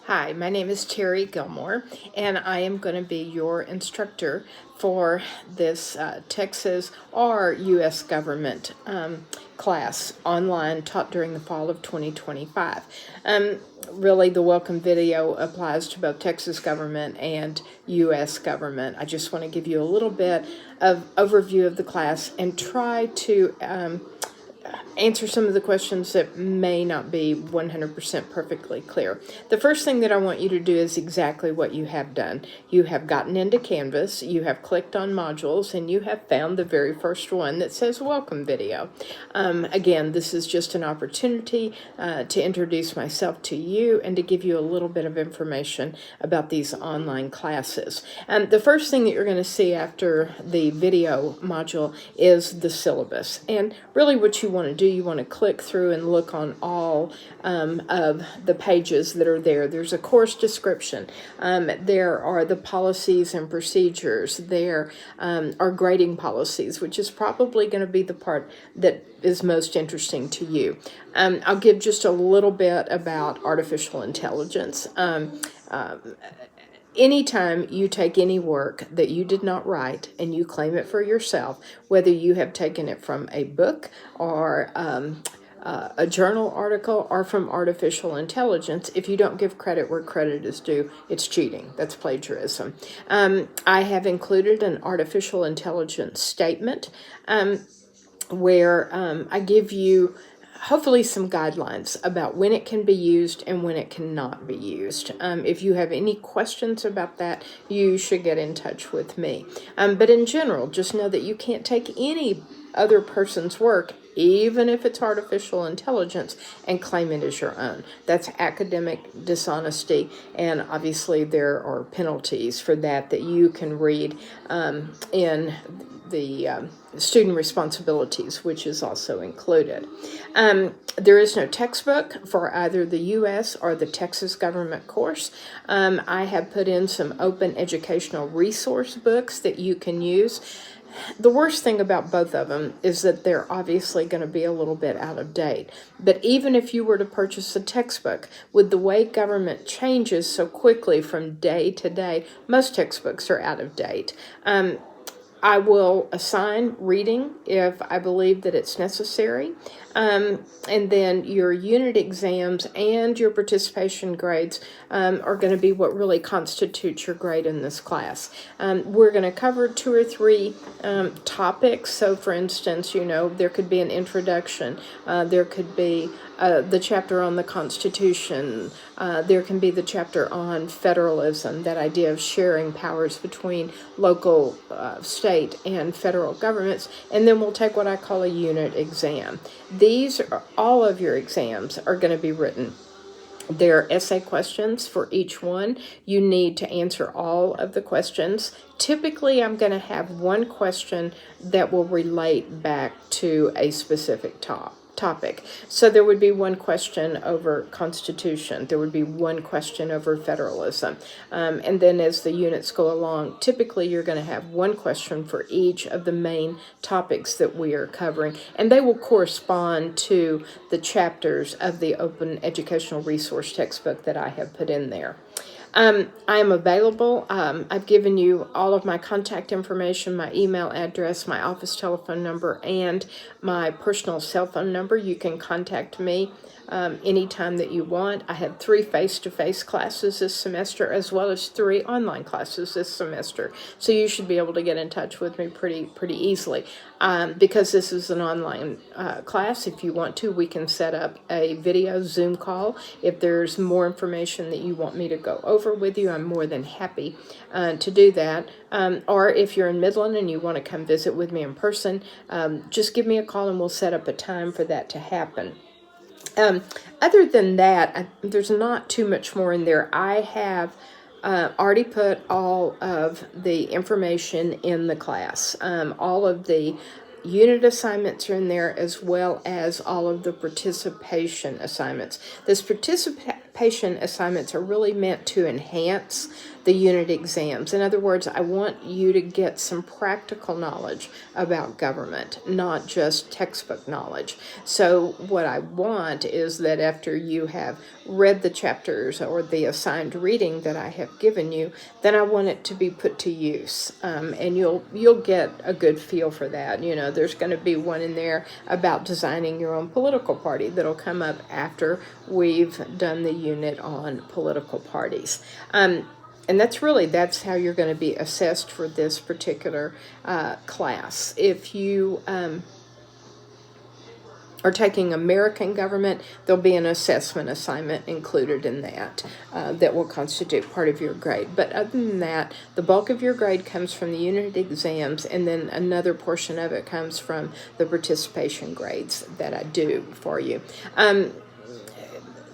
Hi, my name is Terry Gilmore, and I am going to be your instructor for this Texas or U.S. government class online taught during the fall of 2025. Really, the welcome video applies to both Texas government and U.S. government. I just want to give you a little bit of overview of the class and try to answer some of the questions that may not be 100% perfectly clear. The first thing that I want you to do is exactly what you have done. You have gotten into Canvas, you have clicked on modules, and you have found the very first one that says welcome video. Again, this is just an opportunity to introduce myself to you and to give you a little bit of information about these online classes. The first thing that you're going to see after the video module is the syllabus. And really what you want to do, you want to click through and look on all of the pages that are there. There's a course description. There are the policies and procedures. There are grading policies, which is probably going to be the part that is most interesting to you. I'll give just a little bit about artificial intelligence. Anytime you take any work that you did not write and you claim it for yourself, whether you have taken it from a book or a journal article or from artificial intelligence, if you don't give credit where credit is due, it's cheating. That's plagiarism. I have included an artificial intelligence statement where I give you hopefully some guidelines about when it can be used and when it cannot be used. If you have any questions about that, you should get in touch with me. But in general, just know that you can't take any other person's work, even if it's artificial intelligence, and claim it as your own. That's academic dishonesty, and obviously there are penalties for that you can read in the student responsibilities, which is also included. There is no textbook for either the U.S. or the Texas government course. I have put in some open educational resource books that you can use. The worst thing about both of them is that they're obviously going to be a little bit out of date. But even if you were to purchase a textbook, with the way government changes so quickly from day to day, most textbooks are out of date. I will assign reading if I believe that it's necessary. And then your unit exams and your participation grades are going to be what really constitutes your grade in this class. We're going to cover 2 or 3 topics. So for instance, there could be an introduction. There could be the chapter on the Constitution. There can be the chapter on federalism, that idea of sharing powers between local, state, and federal governments. And then we'll take what I call a unit exam. All of your exams are going to be written. There are essay questions for each one. You need to answer all of the questions. Typically, I'm going to have one question that will relate back to a specific topic. So there would be one question over Constitution. There would be one question over federalism. And then as the units go along, typically you're going to have one question for each of the main topics that we are covering. And they will correspond to the chapters of the Open Educational Resource textbook that I have put in there. I am available. I've given you all of my contact information, my email address, my office telephone number, and my personal cell phone number. You can contact me anytime that you want. I have 3 face-to-face classes this semester, as well as 3 online classes this semester. So you should be able to get in touch with me pretty easily. Because this is an online class, if you want to, we can set up a video Zoom call. If there's more information that you want me to go over with you, I'm more than happy to do that. Or if you're in Midland and you want to come visit with me in person, just give me a call and we'll set up a time for that to happen. Other than that, there's not too much more in there. I have already put all of the information in the class. All of the unit assignments are in there, as well as all of the participation assignments. This participation assignments are really meant to enhance the unit exams. In other words, I want you to get some practical knowledge about government, not just textbook knowledge. So what I want is that after you have read the chapters or the assigned reading that I have given you, then I want it to be put to use, and you'll get a good feel for that. You know, there's going to be one in there about designing your own political party that'll come up after we've done the unit on political parties. And that's how you're going to be assessed for this particular class. If you are taking American government, there'll be an assessment assignment included in that that will constitute part of your grade. But other than that, the bulk of your grade comes from the unit exams, and then another portion of it comes from the participation grades that I do for you.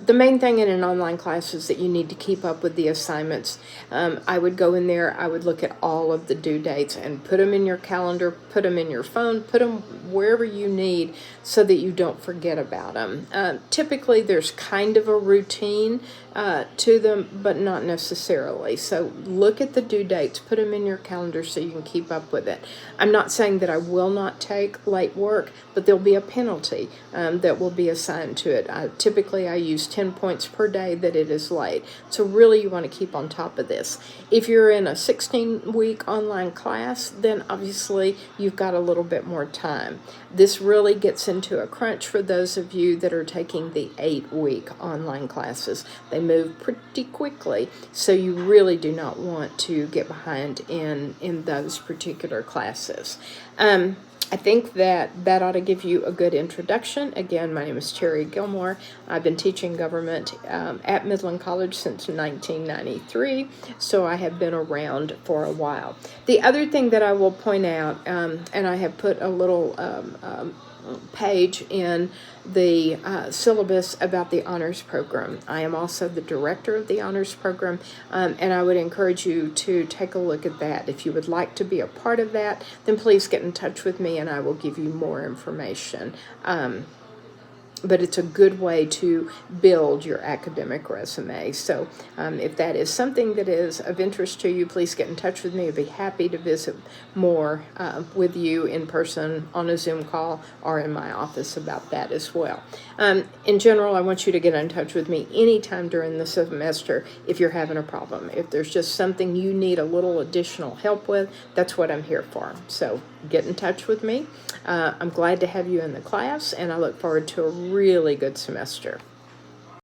The main thing in an online class is that you need to keep up with the assignments. I would go in there, I would look at all of the due dates and put them in your calendar, put them in your phone, put them wherever you need so that you don't forget about them. Typically, there's kind of a routine to them, but not necessarily. So look at the due dates, put them in your calendar so you can keep up with it. I'm not saying that I will not take late work, but there'll be a penalty that will be assigned to it. Typically, I use 10 points per day that it is late. So really, you want to keep on top of this. If you're in a 16-week online class, then obviously you've got a little bit more time. This really gets into a crunch for those of you that are taking the 8-week online classes. They move pretty quickly, so you really do not want to get behind in those particular classes. I think that ought to give you a good introduction. Again, my name is Terry Gilmore. I've been teaching government at Midland College since 1993, so I have been around for a while. The other thing that I will point out, and I have put a little page in the syllabus about the honors program. I am also the director of the honors program, and I would encourage you to take a look at that. If you would like to be a part of that, then please get in touch with me and I will give you more information. But it's a good way to build your academic resume. So if that is something that is of interest to you, please get in touch with me. I'd be happy to visit more with you in person, on a Zoom call, or in my office about that as well. In general, I want you to get in touch with me anytime during the semester if you're having a problem. If there's just something you need a little additional help with, that's what I'm here for. So get in touch with me. I'm glad to have you in the class, and I look forward to a really good semester.